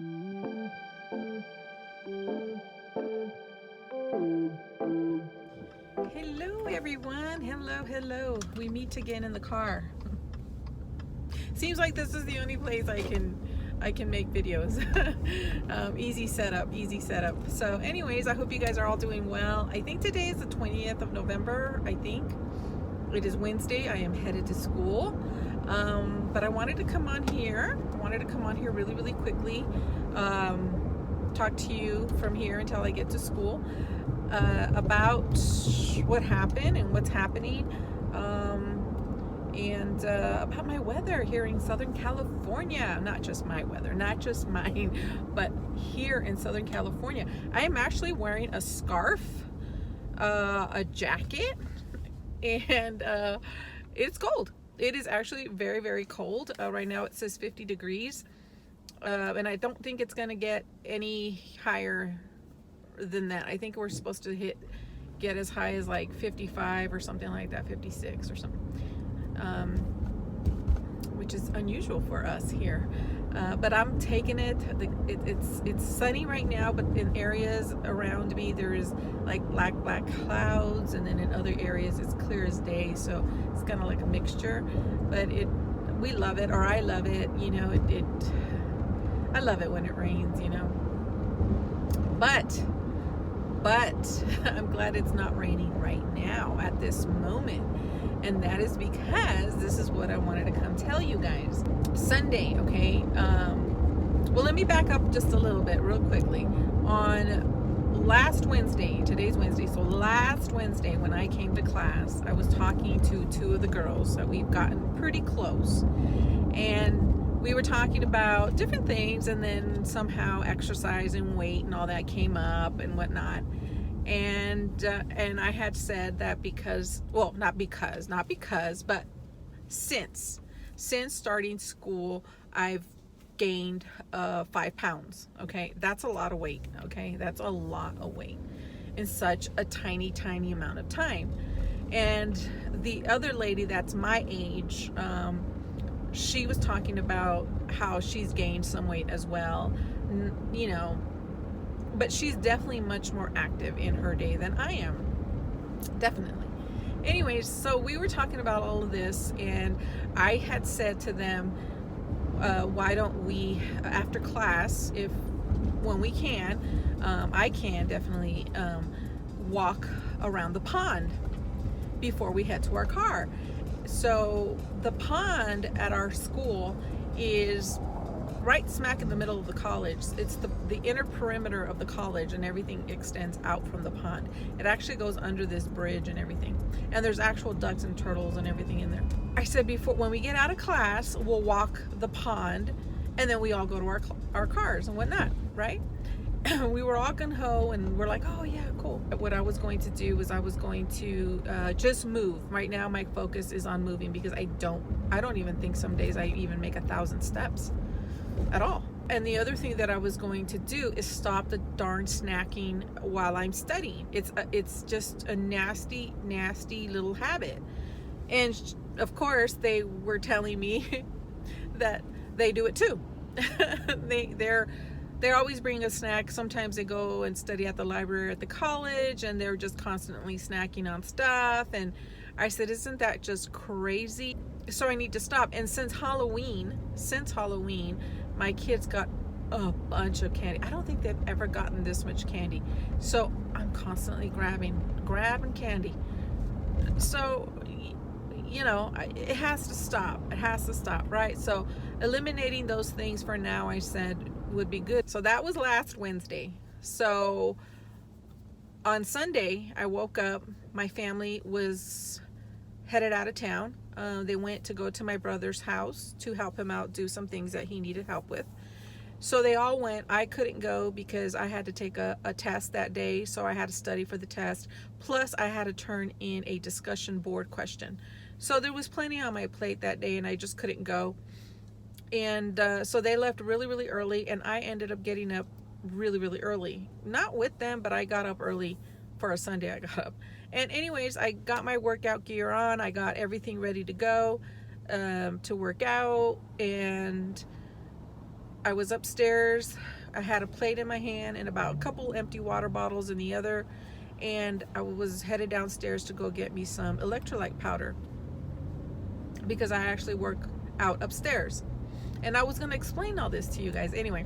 Hello everyone, hello. We meet again in the car. Seems like this is the only place I can make videos. Easy setup. So anyways, I hope you guys are all doing well. I think today is the 20th of November. I think it is Wednesday. I am headed to school. But I wanted to come on here. Really quickly. Talk to you from here until I get to school about what happened and what's happening, and about my weather here in Southern California. Not just my weather, not just mine, but here in Southern California. I am actually wearing a scarf, a jacket, and it's cold. It is actually very cold. Right now it says 50 degrees. And I don't think it's gonna get any higher than that. I think we're supposed to get as high as like 55 or something like that, 56 or something, which is unusual for us here. But I'm taking it. It's sunny right now, but in areas around me there is like black clouds, and then in other areas it's clear as day. So it's kind of like a mixture. But we love it, or I love it. You know, I love it when it rains, you know. But I'm glad it's not raining right now at this moment. And that is because this is what I wanted to come tell you guys. Sunday, okay? Well, let me back up just a little bit real quickly. On last Wednesday, today's Wednesday, so last Wednesday when I came to class, I was talking to two of the girls that we've gotten pretty close. And we were talking about different things, and then somehow exercise and weight and all that came up and whatnot. And I had said that but since starting school, I've gained 5 pounds. Okay, that's a lot of weight. Okay, that's a lot of weight in such a tiny amount of time. And the other lady that's my age, she was talking about how she's gained some weight as well, you know, but she's definitely much more active in her day than I am. Definitely. Anyways, so we were talking about all of this, and I had said to them, why don't we, after class, when we can, I can definitely walk around the pond before we head to our car. So the pond at our school is right smack in the middle of the college. It's the inner perimeter of the college, and everything extends out from the pond. It actually goes under this bridge and everything. And there's actual ducks and turtles and everything in there. I said before, when we get out of class, we'll walk the pond, and then we all go to our cars and whatnot, right? We were all gung-ho, and we're like, oh yeah, cool. What I was going to do was I was going to just move. Right now my focus is on moving, because I don't even think some days I even make 1,000 steps at all. And the other thing that I was going to do is stop the darn snacking while I'm studying. It's just a nasty little habit. And of course they were telling me that they do it too. They're always bringing a snack. Sometimes they go and study at the library at the college, and they're just constantly snacking on stuff. And I said, isn't that just crazy? So I need to stop. And since Halloween, my kids got a bunch of candy. I don't think they've ever gotten this much candy. So I'm constantly grabbing candy. So, you know, it has to stop. Right? So eliminating those things for now, I said, would be good. So that was last Wednesday. So on Sunday, I woke up, my family was headed out of town. They went to go to my brother's house to help him out, do some things that he needed help with. So they all went. I couldn't go because I had to take a test that day, so I had to study for the test. Plus I had to turn in a discussion board question. So there was plenty on my plate that day, and I just couldn't go. And so they left really early, and I ended up getting up really early. Not with them, but I got up early for a Sunday. I got up. And anyways, I got my workout gear on. I got everything ready to go to work out. And I was upstairs. I had a plate in my hand and about a couple empty water bottles in the other, and I was headed downstairs to go get me some electrolyte powder because I actually work out upstairs. And I was going to explain all this to you guys. Anyway,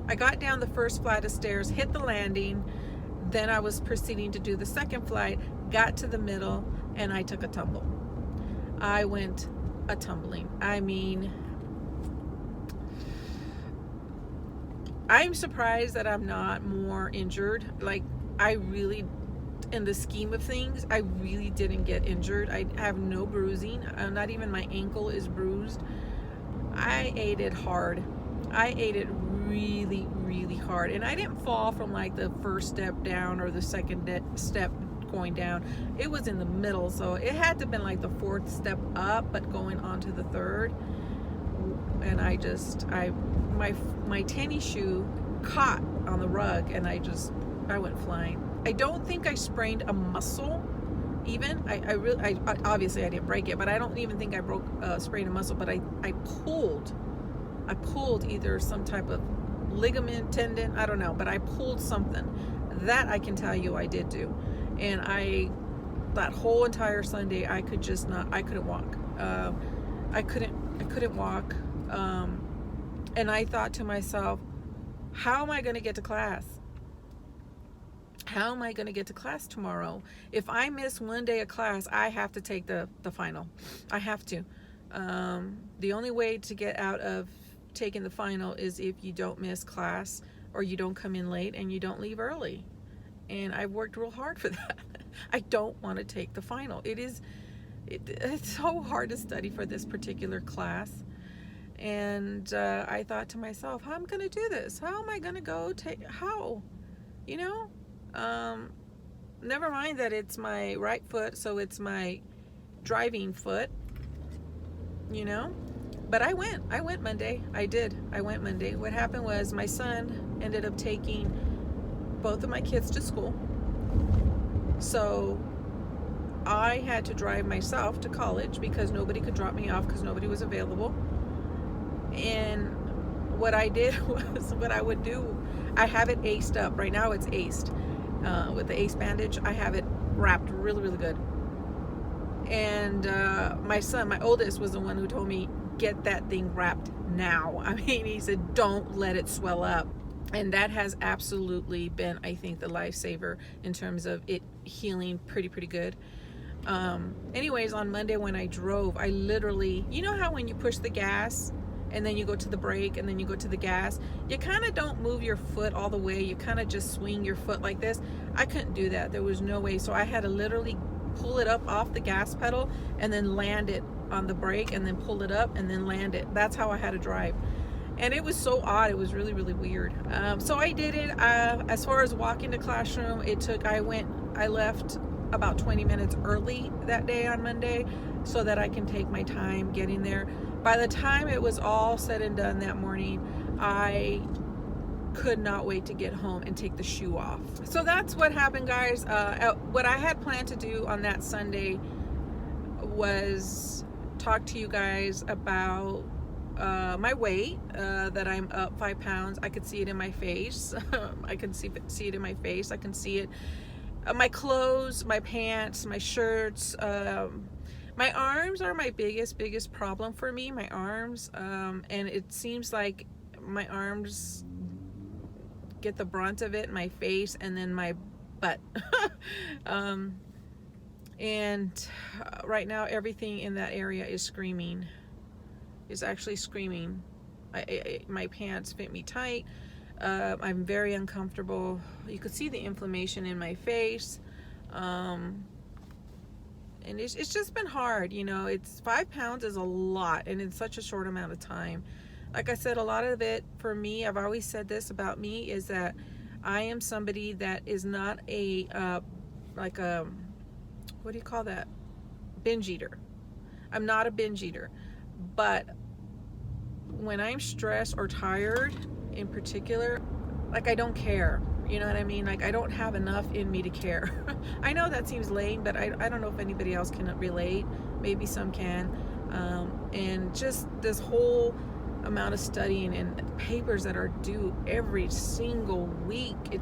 I got down the first flight of stairs, hit the landing, then I was proceeding to do the second flight, got to the middle, and I took a tumble. I went a tumbling. I mean, I'm surprised that I'm not more injured. Like, I really, in the scheme of things, I really didn't get injured. I have no bruising. Not even my ankle is bruised. I ate it hard. I ate it really, really hard. And I didn't fall from like the first step down or the second step going down. It was in the middle. So it had to have been like the fourth step up, but going on to the third. And my tennis shoe caught on the rug and I went flying. I don't think I sprained a muscle even. I obviously I didn't break it, but I don't even think I sprained a muscle, but I pulled either some type of ligament, tendon, I don't know, but I pulled something. That I can tell you I did do. And that whole entire Sunday I couldn't walk. I couldn't walk. And I thought to myself, how am I going to get to class? How am I going to get to class tomorrow? If I miss one day of class, I have to take the final. I have to. The only way to get out of taking the final is if you don't miss class or you don't come in late and you don't leave early. And I've worked real hard for that. I don't want to take the final. It's so hard to study for this particular class. And I thought to myself, how am I going to do this? How am I going to go how? You know? Never mind that it's my right foot, so it's my driving foot, you know? But I went Monday. I went Monday. What happened was my son ended up taking both of my kids to school. So I had to drive myself to college because nobody could drop me off because nobody was available. And what I did was, what I would do, I have it aced up. Right now it's aced. With the ace bandage, I have it wrapped really, really good. And my son, my oldest, was the one who told me, get that thing wrapped now. I mean, he said, don't let it swell up. And that has absolutely been, I think, the lifesaver in terms of it healing pretty good. Anyways, on Monday when I drove, I literally, you know how when you push the gas and then you go to the brake and then you go to the gas, you kind of don't move your foot all the way. You kind of just swing your foot like this. I couldn't do that. There was no way. So I had to literally pull it up off the gas pedal and then land it on the brake and then pull it up and then land it. That's how I had to drive. And it was so odd. It was really, really weird. So I did it. As far as walking to classroom, I left about 20 minutes early that day on Monday so that I can take my time getting there. By the time it was all said and done that morning, I could not wait to get home and take the shoe off. So that's what happened, guys. What I had planned to do on that Sunday was talk to you guys about my weight, that I'm up 5 pounds. I could see it in my face. I can see it in my face. I can see it. My clothes, my pants, my shirts. My arms are my biggest problem for me. My arms, and it seems like my arms get the brunt of it. My face, and then my butt. And right now, everything in that area is screaming. Is actually screaming. My pants fit me tight. I'm very uncomfortable. You could see the inflammation in my face. And it's just been hard, you know. 5 pounds is a lot, and in such a short amount of time. Like I said, a lot of it for me, I've always said this about me, is that I am somebody that is not a what do you call that? Binge eater. I'm not a binge eater. But when I'm stressed or tired in particular, like, I don't care. You know what I mean? Like, I don't have enough in me to care. I know that seems lame, but I don't know if anybody else can relate. Maybe some can. And just this whole amount of studying and papers that are due every single week.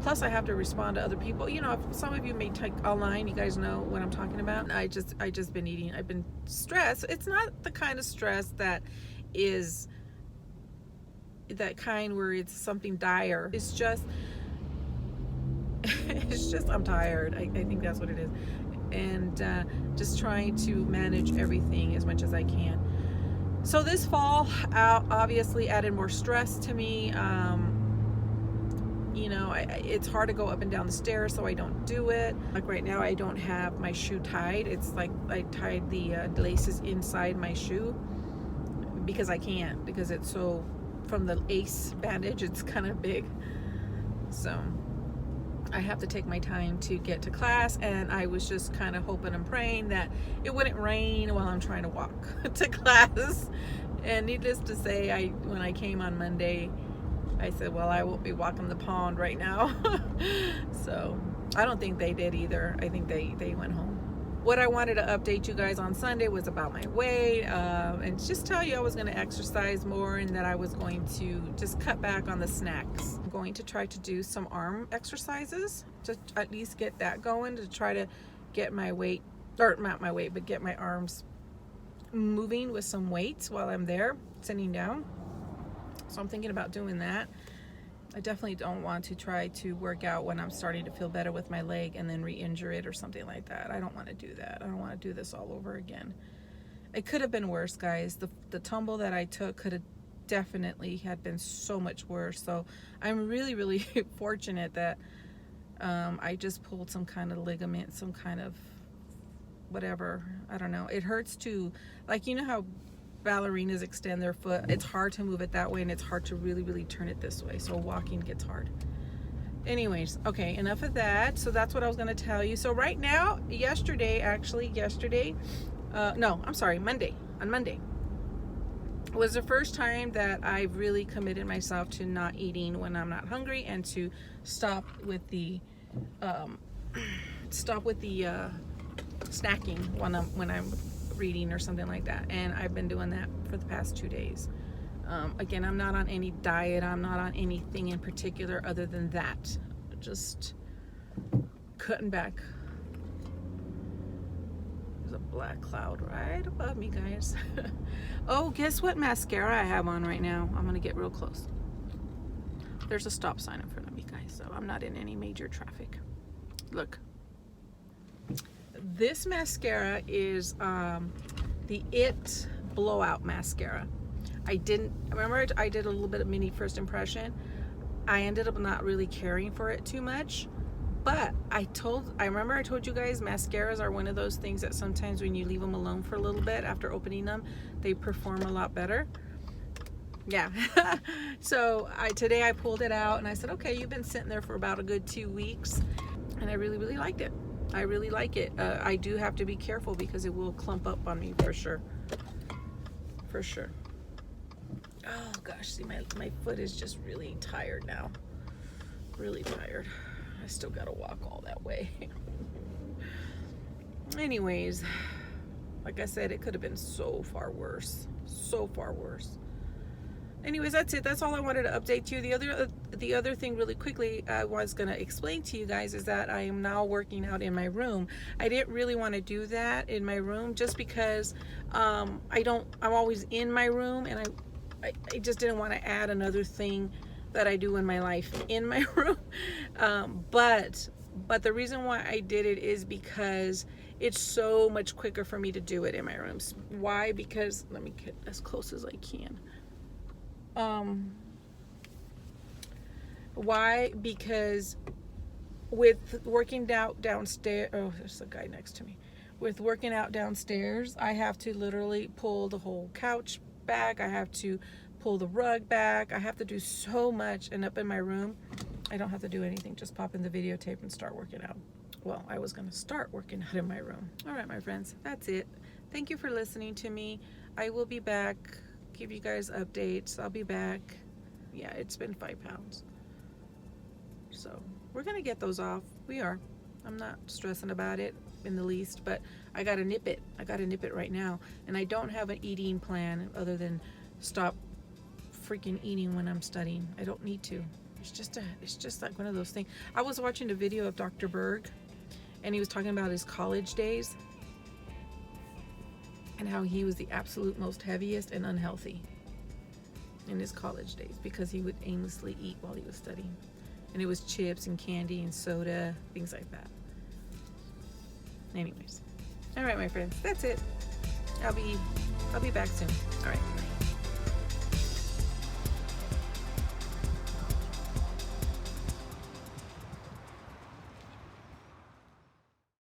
Plus I have to respond to other people. You know, if some of you may take online, you guys know what I'm talking about. I just been eating. I've been stressed. It's not the kind of stress that is that kind where it's something dire. It's just I'm tired. I think that's what it is. And just trying to manage everything as much as I can. So this fall obviously added more stress to me. You know, it's hard to go up and down the stairs, so I don't do it. Like right now, I don't have my shoe tied. It's like I tied the laces inside my shoe because I can't, because it's so, from the ace bandage, it's kind of big. So I have to take my time to get to class, and I was just kind of hoping and praying that it wouldn't rain while I'm trying to walk to class. And needless to say, when I came on Monday, I said, well, I won't be walking the pond right now. So I don't think they did either. I think they went home. What I wanted to update you guys on Sunday was about my weight, and just tell you I was going to exercise more, and that I was going to just cut back on the snacks. I'm going to try to do some arm exercises to at least get that going, to try to get my weight, or not my weight, but get my arms moving with some weights while I'm there sitting down. So I'm thinking about doing that. I definitely don't want to try to work out when I'm starting to feel better with my leg and then re-injure it or something like that. I don't want to do that. I don't want to do this all over again. It could have been worse, guys. The tumble that I took could have definitely had been so much worse. So I'm really, really fortunate that I just pulled some kind of ligament, some kind of whatever. I don't know. It hurts to, like, you know how ballerinas extend their foot? It's hard to move it that way, and it's hard to really, really turn it this way. So walking gets hard. Anyways, okay, enough of that. So that's what I was going to tell you. So right now, Monday, on Monday was the first time that I really committed myself to not eating when I'm not hungry, and to stop with the snacking when I'm reading or something like that. And I've been doing that for the past 2 days. Again, I'm not on any diet. I'm not on anything in particular other than that. Just cutting back. There's a black cloud right above me, guys. Oh, guess what mascara I have on right now? I'm gonna get real close. There's a stop sign in front of me, guys, so I'm not in any major traffic. Look. This mascara is the It Blowout Mascara. I did a little bit of mini first impression. I ended up not really caring for it too much, but I remember I told you guys mascaras are one of those things that sometimes when you leave them alone for a little bit after opening them, they perform a lot better. Yeah. So today I pulled it out and I said, okay, you've been sitting there for about a good 2 weeks, and I really, really liked it. I really like it. I do have to be careful because it will clump up on me for sure. For sure. Oh gosh, see, my foot is just really tired now. Really tired. I still gotta walk all that way. Anyways, like I said, it could have been so far worse. So far worse. Anyways, that's it. That's all I wanted to update you. The other thing really quickly I was going to explain to you guys is that I am now working out in my room. I didn't really want to do that in my room just because I'm always in my room, and I just didn't want to add another thing that I do in my life in my room. But the reason why I did it is because it's so much quicker for me to do it in my rooms. Why? Because, let me get as close as I can. Why? Because with working out downstairs, oh, there's a guy next to me. With working out downstairs, I have to literally pull the whole couch back. I have to pull the rug back. I have to do so much. And up in my room, I don't have to do anything. Just pop in the videotape and start working out. Well, I was going to start working out in my room. All right, my friends, that's it. Thank you for listening to me. I will be back. Give you guys updates. I'll be back. Yeah, it's been 5 pounds. So we're gonna get those off. We are. I'm not stressing about it in the least, but I gotta nip it. I gotta nip it right now. And I don't have an eating plan other than stop freaking eating when I'm studying. I don't need to. It's just like one of those things. I was watching a video of Dr. Berg, and he was talking about his college days and how he was the absolute most heaviest and unhealthy in his college days because he would aimlessly eat while he was studying. And it was chips and candy and soda, things like that. Anyways. All right, my friends, that's it. I'll be back soon. All right.